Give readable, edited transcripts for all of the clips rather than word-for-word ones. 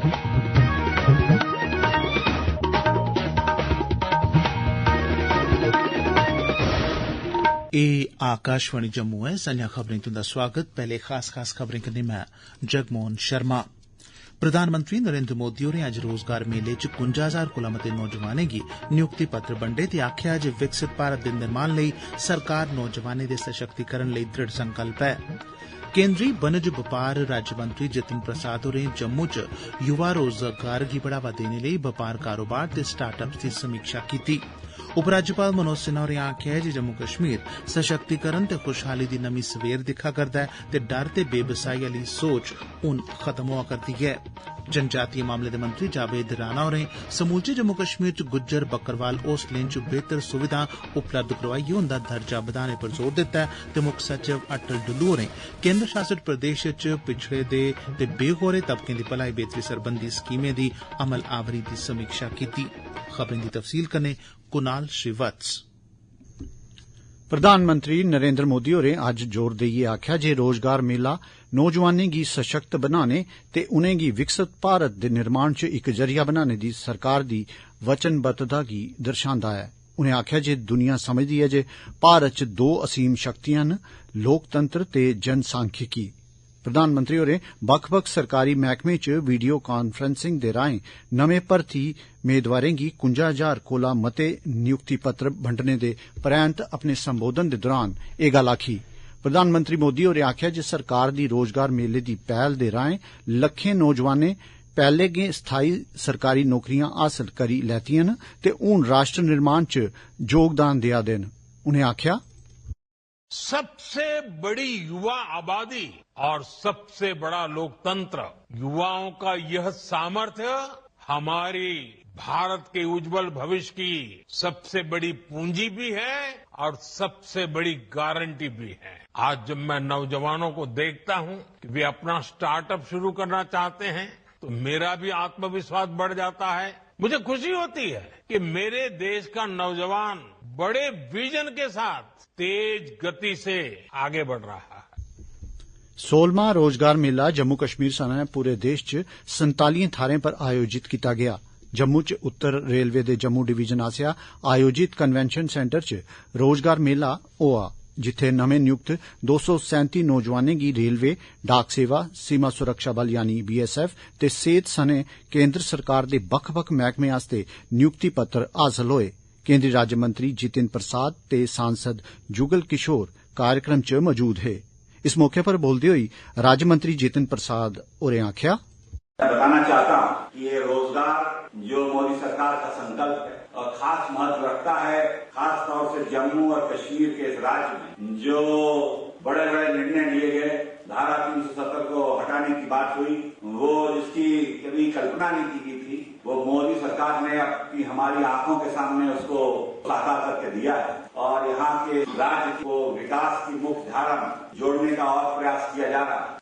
एह् आकाशवाणी जम्मू है। संजा खबरें तुंदा स्वागत। पहले खास खबरें कन्नै मैं जगमोहन शर्मा। प्रधानमंत्री नरेंद्र मोदी होरें अज्ज रोजगार मेले च 51,000 कोला मते नौजवानें गी नियुक्ति पत्र बंडे ते आखेआ जे विकसित भारत दे निर्माण लेई सरकार नौजवानें दे सशक्तिकरण लेई दृढ़ संकल्प है। केंद्री वनज बपार राज्यमंत्री जितिन प्रसाद होरें जम्मू च युवा रोजगार गी बढ़ावा देने लेई बपार कारोबार ते स्टार्टअप्स दी समीक्षा कीती। उपराज्यपाल मनोज सिन्हा होरें आखेआ जे जम्मू कश्मीर सशक्तिकरण ते खुशहाली दी नमीं सवेर दिक्खा करदा ऐ ते डर ते बेबसाही आली सोच हून खत्म होआ करदी ऐ। जनजातीय मामले दे मंत्री जावेद राणा होरें समूलचे जम्मू कश्मीर च गुज्जर बक्करवाल होस्टलें च बेहतर सुविधां उपलब्ध करोआइयै उंदा दर्जा बधाने पर जोर दित्ता ऐ ते मुक्ख सचिव अटल डुल्लू होरें केंद्र शासित प्रदेश च पिछड़े दे ते बेगौरे तबकें दी भलाई बेहतरी सरबंधी स्कीमें दी अमल आवरी दी समीक्षा कीती। खबरें दी तफसील कन्नै कुनाल श्रीवत्स। प्रधानमंत्री नरेंद्र मोदी होरें अज्ज जोर देइयै आखेआ जे रोजगार मेला नौजवानें गी सशक्त बनाने ते उनेंगी विकसित भारत दे निर्माण च इक जरिया बनाने दी सरकार दी वचनबद्धता गी दर्शांदा ऐ। उनें आखेआ जे दुनिया समझदी ऐ जे भारत च दो असीम शक्तियां न, लोकतंत्र ते जनसांख्यिकी। प्रधानमंत्री होरें बक्ख-बक्ख सरकारी मैह्कमें च वीडियो कांफ्रेंसिंग दे राएं नमें भर्थी मेदवारें गी 51,000 कोला मते नियुक्ति पत्र बंडने दे परैंत अपने संबोधन दे दौरान एह् गल्ल आखी। प्रधानमंत्री मोदी होरें आखेआ जे सरकार दी रोजगार मेले दी पैह्ल दे राएं लक्खें नौजवानें पैह्ले गै स्थाई सरकारी नौकरियां हासल करी लैतियां न ते हून राष्ट्र निर्माण च योगदान देआ दे न। उनें आखेआ सबसे बड़ी युवा आबादी और सबसे बड़ा लोकतंत्र, युवाओं का यह सामर्थ्य हमारी भारत के उज्जवल भविष्य की सबसे बड़ी पूंजी भी है और सबसे बड़ी गारंटी भी है। आज जब मैं नौजवानों को देखता हूं कि वे अपना स्टार्टअप शुरू करना चाहते हैं तो मेरा भी आत्मविश्वास बढ़ जाता है। मुझे खुशी होती है कि मेरे देश का नौजवान बड़े विजन के साथ तेज गति से आगे बढ़ रहा है। 16वां रोजगार मेला जम्मू कश्मीर सने पूरे देश च 47 थाहरें पर आयोजित किया गया। जम्मू च उत्तर रेलवे दे जम्मू डिवीजन आसेआ आयोजित कन्वेंशन सेंटर च रोजगार मेला होआ, जिथे नमें नियुक्त 237 नौजवानें गी रेलवे, डाक सेवा, सीमा सुरक्षा बल यानी BSF ते सेहत सने केंद्र सरकार दे बक्ख-बक्ख मैह्कमें आस्ते नियुक्ति पत्र हासल होए। केंद्री राज्यमंत्री जितिन प्रसाद ते सांसद जुगल किशोर कार्यक्रम च मौजूद हे। इस मौके पर बोलदे होई राज्यमंत्री जितिन प्रसाद होरें आखेआ, बताना चाहता हूं कि ये रोजगार जो मोदी सरकार का संकल्प है और खास महत्व रखता है, खास तौर से जम्मू और कश्मीर के इस राज्य में जो बड़े बड़े निर्णय लिए गए, धारा 370 को हटाने की बात हुई, वो जिसकी कभी कल्पना नहीं की गई थी, वो मोदी सरकार ने अपनी हमारी आंखों के सामने उसको साकार करके दिया है और यहाँ के राज्य को विकास की मुख्य धारा में जोड़ने का और प्रयास किया जा रहा है।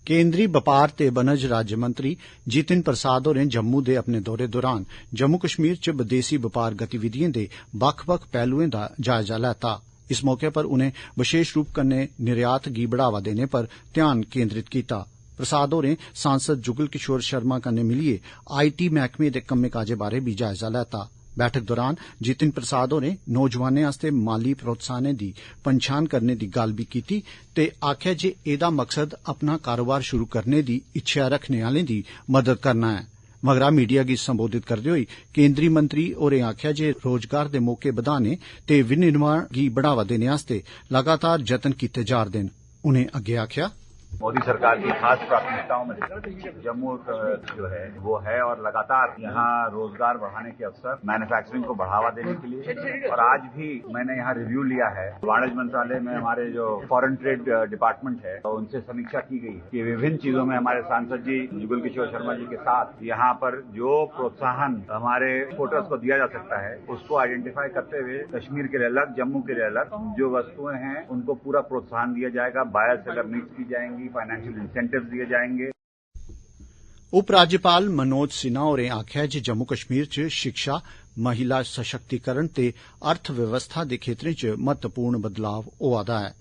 केंद्रीय बपार ते वनज राज्यमंत्री जितिन प्रसाद होरें जम्मू दे अपने दौरे दौरान जम्मू कश्मीर च बदेसी बपार गतिविधिएं दे बक्ख-बक्ख पहलुएं दा जायजा लैता। इस मौके पर उनें विशेष रूप कन्नै निर्यात गी बढ़ावा देने पर ध्यान केंद्रित कीता। प्रसाद होरें सांसद जुगल किशोर शर्मा कन्नै मिलियै IT मैह्कमे दे कम्मे काजे बारै बी जायजा लैता। बैठक दौरान जितिन प्रसाद होरें नौजवानें आस्ते माली प्रोत्साहनें दी पंछान करने दी गल्ल बी कीती ते आखेआ जे एह्दा मकसद अपना कारोबार शुरू करने दी इच्छा रखने आलें दी मदद करना ऐ। मगरा मीडिया गी संबोधित करदे होई केंद्री मंत्री होरें आखेआ जे रोजगार दे मौके बधाने ते विनिर्माण गी बढ़ावा देने आस्ते लगातार जतन कीते जा'रदे न। उनें अग्गे आखेआ, मोदी सरकार की खास प्राथमिकताओं में जम्मू जो है वो है और लगातार यहाँ रोजगार बढ़ाने के अवसर, मैन्युफैक्चरिंग को बढ़ावा देने के लिए। और आज भी मैंने यहाँ रिव्यू लिया है, वाणिज्य मंत्रालय में हमारे जो फॉरेन ट्रेड डिपार्टमेंट है तो उनसे समीक्षा की गई कि विभिन्न चीजों में हमारे सांसद जी जुगल किशोर शर्मा जी के साथ यहाँ पर जो प्रोत्साहन हमारे एक्सपोर्टर्स को दिया जा सकता है उसको आइडेंटिफाई करते हुए कश्मीर के लिए अलग, जम्मू के लिए अलग जो वस्तुएं हैं उनको पूरा प्रोत्साहन दिया जाएगा, बायर सेलर मीट्स की जाएंगी, फाइनेंशियल इंसेंटिव दिए जाएंगे। उपराज्यपाल मनोज सिन्हा होरें आखेआ जे जम्मू कश्मीर च शिक्षा, महिला सशक्तिकरण ते अर्थव्यवस्था दे खेत्रें च महत्वपूर्ण बदलाव होआ दा ऐ।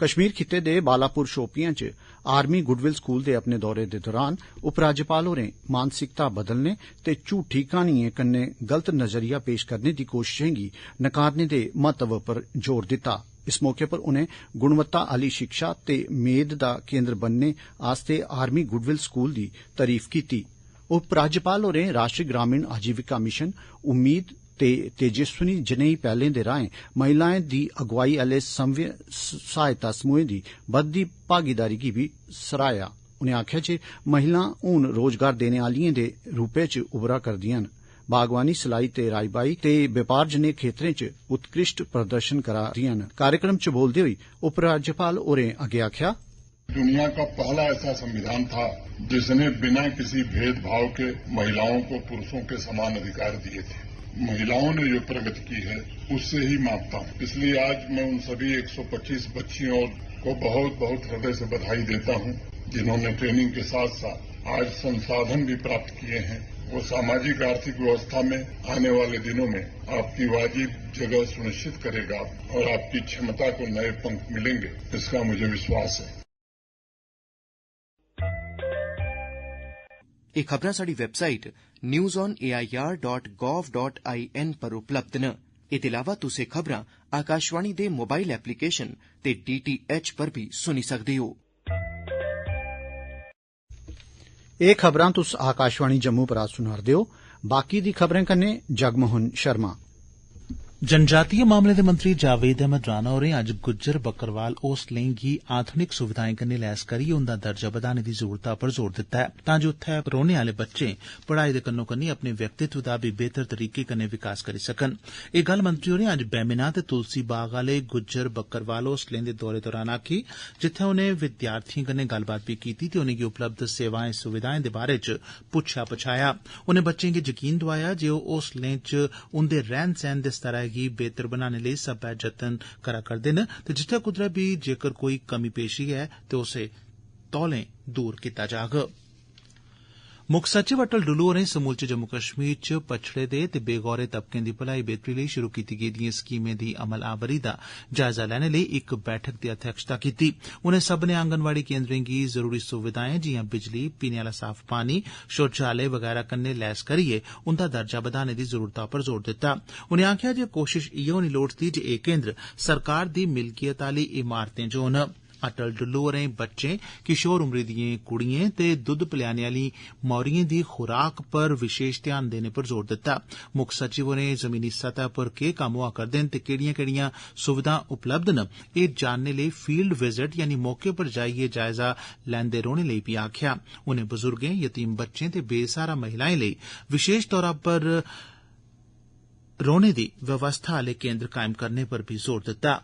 कश्मीर खित्ते दे बालापुर शोपियां च आर्मी गुडविल स्कूल दे अपने दौरे दे दौरान उपराज्यपाल होरें मानसिकता बदलने ते झूठी कहानियें कन्नै गलत नजरिया पेश करने दी कोशिशें गी नकारने दे महत्व पर जोर दित्ता। इस मौके पर उनें गुणवत्ता आली शिक्षा ते मेद दा केन्द्र बनने आस्ते आर्मी गुडविल स्कूल दी तारीफ कीती। उपराज्यपाल होरें राष्ट्रीय ग्रामीण आजीविका मिशन उम्मीद ते तेजस्विनी जनेही पैहलें दे राएं महिलाएं दी अगुवाई आले सहायता समूहें दी बधदी भागीदारी गी भी सराहया। उनें आखेआ जे महिलां हुन रोजगार देने आलिएं दे रूपै च उभरा करदियां न, बागवानी, सिलाई ते राई-बाई ते बपार जनेह खेत्रें च उत्कृष्ट प्रदर्शन करा दियां न। कार्यक्रम च बोलदे होई उपराज्यपाल होरें अग्गे आखेआ, दुनिया का पहला ऐसा संविधान था जिसने बिना किसी भेदभाव के महिलाओं को पुरुषों के समान अधिकार दिए थे। महिलाओं ने जो प्रगति की है उससे ही मापता हूं। इसलिए आज मैं उन सभी 125 बच्चियों को बहुत बहुत हृदय से बधाई देता हूं जिन्होंने ट्रेनिंग के साथ साथ आज संसाधन भी प्राप्त किए हैं। वो सामाजिक आर्थिक व्यवस्था में आने वाले दिनों में आपकी वाजिब जगह सुनिश्चित करेगा और आपकी क्षमता को नए पंख मिलेंगे, इसका मुझे विश्वास है। ये खबरां साडी वेबसाइट newsonair.gov.in पर उपलब्ध न। इस अलावा तुस खबरां आकाशवाणी दे मोबाइल एप्लीकेशन ते DTH पर भी सुनी सकदे हो। एह खबरां तुस आकाशवाणी जम्मू पर सुना'रदे हो। बाकी दी खबरें कन्नै जगमोहन शर्मा। जनजातीय मामले दे मंत्री जावेद अहमद राणा होरें अज्ज गुज्जर बक्करवाल होस्टलें गी आधुनिक सुविधाएं कन्नै लैस करियै उंदा दर्जा बधाने दी जरूरता पर जोर दित्ता है तां जे उत्थै रौहने आले बच्चे पढ़ाई दे कन्नो कन्नी अपने व्यक्तित्व दा बी बेहतर तरीके कन्नै विकास करी सकन। एह गल्ल मंत्री होरें अज्ज बैमिना ते तुलसी बाग आले गुज्जर बक्करवाल होस्टलें दे दौरे दौरान आखी, जित्थै उनें विद्यार्थिएं कन्नै गल्लबात भी कीती ते उनेंगी उपलब्ध सेवाएं सुविधाएं दे बारे च पुच्छेआ पछाया। उनें बच्चें गी यकीन दोआया जे ओह होस्टलें च उंदे रहन सहन दे स्तरै गी बेहतर बनाने लेई सब्बै जतन करा करदे न ते जित्थै कुदरै बी जेकर कोई कमी पेशी ऐ ते उसे तौलें दूर कीता जाग। मुक्ख सचिव अटल डुल्लू होरें समूलचे जम्मू कश्मीर च पछड़े दे ते बेगौरे तबकें दी भलाई बेहतरी लेई शुरू कीती गेदिएं स्कीमें दी अमलावरी दा जायजा लैने लेई इक बैठक दी अध्यक्षता कीती। उनें सब्बने आंगनवाड़ी केन्द्रें गी जरूरी सुविधाएं जियां बिजली, पीने आला साफ पानी, शौचालय वगैरा कन्नै लैस करियै उंदा दर्जा बधाने दी जरूरता पर जोर दित्ता। उनें आखेआ जे कोशिश इयै होनी लोड़चदी जे एह केन्द्र सरकार दी मिल्कियत आली इमारतें च होन। अटल डुल्लू होरें बच्चें, किशोर उमरी दिएं कुड़िएं ते दुद्ध पलैने आली मौरियें दी खुराक पर विशेष ध्यान देने पर जोर दित्ता। मुक्ख सचिव होरें जमीनी सतह पर केह् कम्म होआ करदे न ते केड़ियां सुविधां उपलब्ध न एह जानने लेई फील्ड विजिट यानी मौके पर जाइयै जायजा लैंदे रौहने लेई भी आखेआ। उनें बुजुर्गें, यतीम बच्चें ते बेसहारा महिलाएं लेई विशेष तौरा पर रौहने दी व्यवस्था आले केन्द्र कायम करने पर भी जोर दित्ता।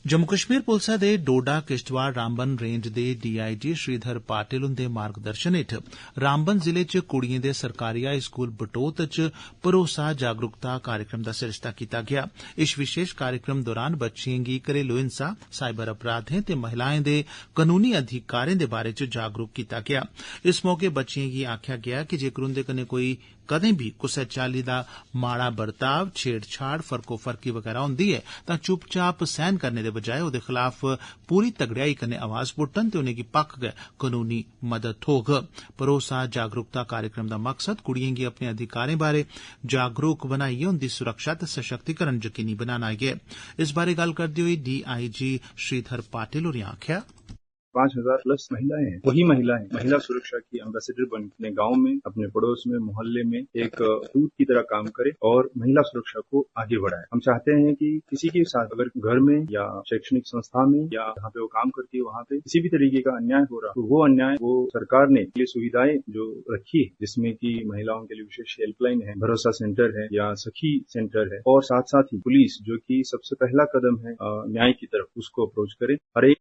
जम्मू कश्मीर पुलसै दे डोडा किश्तवाड़ रामबन रेंज दे DIG श्रीधर पाटिल हुंदे मार्गदर्शन हेठ रामबन जिले च कुड़िएं दे सरकारी हाई स्कूल बटोत च भरोसा जागरूकता कार्यक्रम दा सरिस्ता कीता गेआ। इस विशेष कार्यक्रम दौरान बच्चिएं गी घरेलू हिंसा, साइबर अपराधें ते महिलाएं दे कनूनी अधिकारें दे बारे च जागरूक कीता गेआ। इस मौके बच्चिएं गी आखेआ गेआ कि जेकर उंदे कन्नै कोई कदें भी कुसै चाल्ली दा माड़ा बर्ताव, छेड़छाड़, फर्कोफर्की वगैरा होंदी ऐ तां चुपचाप सहन करने दे बजाय ओहदे खलाफ पूरी तगड़ेयाई कन्नै आवाज पुट्टन ते उनेंगी पक्क गै कनूनी मदद थ्होग। भरोसा जागरूकता कार्यक्रम दा मकसद कुड़िएं गी अपने अधिकारें बारे जागरूक बनाइयै उंदी सुरक्षा ते सशक्तिकरण यकीनी बनाना ऐ। इस बारे गल्ल करदे होई DIG श्रीधर पाटिल होरें आखेआ, 5,000 प्लस महिलाएं हैं। वही महिलाएं महिला सुरक्षा की एम्बेसडर बन अपने गांव में, अपने पड़ोस में, मोहल्ले में एक दूत की तरह काम करे और महिला सुरक्षा को आगे बढ़ाए। हम चाहते हैं कि किसी के साथ अगर घर में या शैक्षणिक संस्था में या जहाँ पे वो काम करती है वहाँ पे किसी भी तरीके का अन्याय हो रहा, तो वो अन्याय वो सरकार ने ये सुविधाएं जो रखी है, जिसमें कि महिलाओं के लिए विशेष हेल्पलाइन है, भरोसा सेंटर है या सखी सेंटर है, और साथ साथ ही पुलिस जो कि सबसे पहला कदम है न्याय की तरफ, उसको अप्रोच करे। हर एक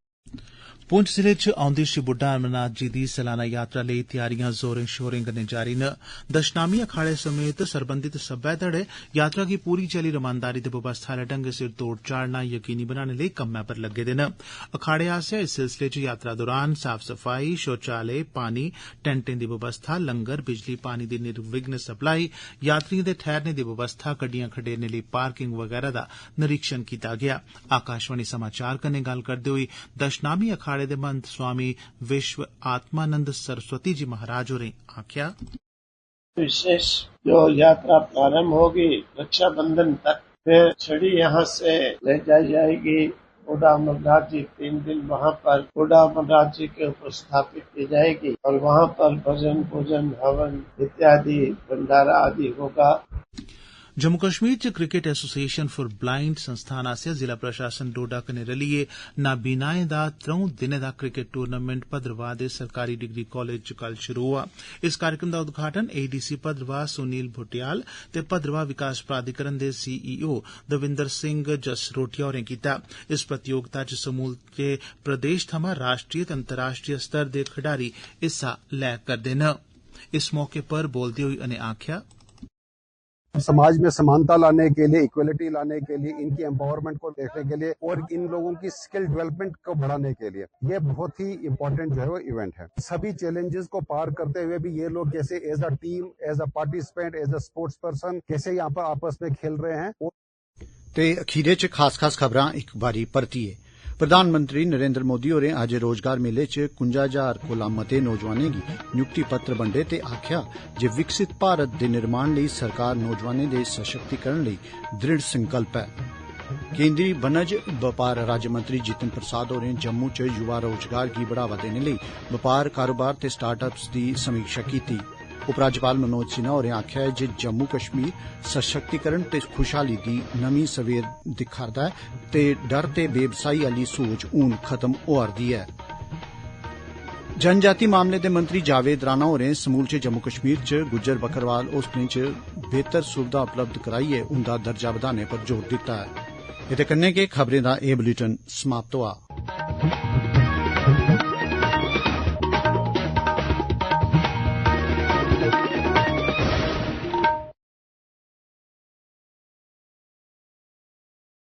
पुंछ जिले च औंदी श्री बुड्ढा अमरनाथ जी दी सलाना यात्रा लेई तैयारियां जोरें शोरें कन्नै जारी न। दशनामी अखाड़े समेत सरबंधित सब्बै धड़े यात्रा गी पूरी चाल्ली रमानदारी ते बवस्था आले ढंगै सिर तोड़ चाढ़ना यकीनी बनाने लेई कम्मै पर लग्गे दे न। अखाड़े आसेआ इस सिलसिले च यात्रा दौरान साफ सफाई, शौचालय, पानी, टैंटें दी व्यवस्था, लंगर, बिजली पानी दी निर्विघ्न सप्लाई, यात्रिएं दे ठैहरने दी व्यवस्था, गड्डियां खडेरने लेई पार्किंग वगैरा दा निरीक्षण कीता गेआ। आकाशवाणी समाचार कन्नै गल्ल करदे होई दशनामी अखाड़े अखाड़े दे महंत स्वामी विश्व आत्मानंद सरस्वती जी महाराज होरें आख्या, विशेष जो यात्रा प्रारंभ होगी रक्षाबंधन तक, फिर छड़ी यहाँ से ले जाई जाएगी ओडा अमरनाथ जी। 3 दिन वहाँ पर ओडा अमरनाथ जी के ऊपर स्थापित की जाएगी और वहाँ पर भजन पूजन हवन इत्यादि भंडारा आदि होगा। जम्मू कश्मीर च क्रिकेट एसोसिएशन फॉर ब्लाइंड संस्थान आसेआ जिला प्रशासन डोडा कन्नै रलियै नाबीनाएं दा 3 दिनें दा क्रिकेट टूर्नामेंट भद्रवाह दे सरकारी डिग्री कॉलेज च कल शुरू होआ। इस कार्यक्रम दा उद्घाटन एडीसी भद्रवाह सुनील भुटियाल ते भद्रवाह विकास प्राधिकरण दे सीईओ दविंदर सिंह जसरोटिया होरें कीता। इस प्रतियोगिता च समूलचे प्रदेश थमां राष्ट्रीय ते अंतर्राष्ट्रीय स्तर दे खिडारी हिस्सा लै करदे न। इस मौके पर बोलदे होई उनें आख्या, समाज में समानता लाने के लिए, इक्वलिटी लाने के लिए, इनकी एम्पावरमेंट को देखने के लिए और इन लोगों की स्किल डेवलपमेंट को बढ़ाने के लिए ये बहुत ही इम्पोर्टेंट जो है वो इवेंट है। सभी चैलेंजेस को पार करते हुए भी ये लोग कैसे as a team, as a participant, as a sports person कैसे यहाँ पर आपस में खेल रहे हैं। ते अखीरे च खास खबरां एक बारी परतिए। प्रधानमंत्री नरेंद्र मोदी होरें अज्ज रोजगार मेले च 51,000 कोला मते नौजवानें गी नियुक्ति पत्र बंडे ते आख्या जे विकसित भारत दे निर्माण लेई सरकार नौजवानें दे सशक्तिकरण लेई दृढ़ संकल्प है। केंद्री वनज बपार राज्यमंत्री जितिन प्रसाद होरें जम्मू च युवा रोजगार गी बढ़ावा देने लेई बपार कारोबार ते स्टार्टअप्स दी समीक्षा कीती। उपराज्यपाल मनोज सिन्हा होरें आख्या है जे जम्मू कश्मीर सशक्तिकरण ते खुशहाली दी नमीं सवेर दिखारदा है ते डर ते बेबसाही आली सोच हून खत्म होआरदी है। जनजाति मामले दे मंत्री जावेद राणा होरें समूलचे जम्मू कश्मीर च गुज्जर बकरवाल होस्टलें च बेहतर सुविधा उपलब्ध कराइयै उंदा दर्जा बधाने पर जोर दित्ता है। एदे कन्नै गै खबरें दा एह बुलेटिन समाप्त होआ।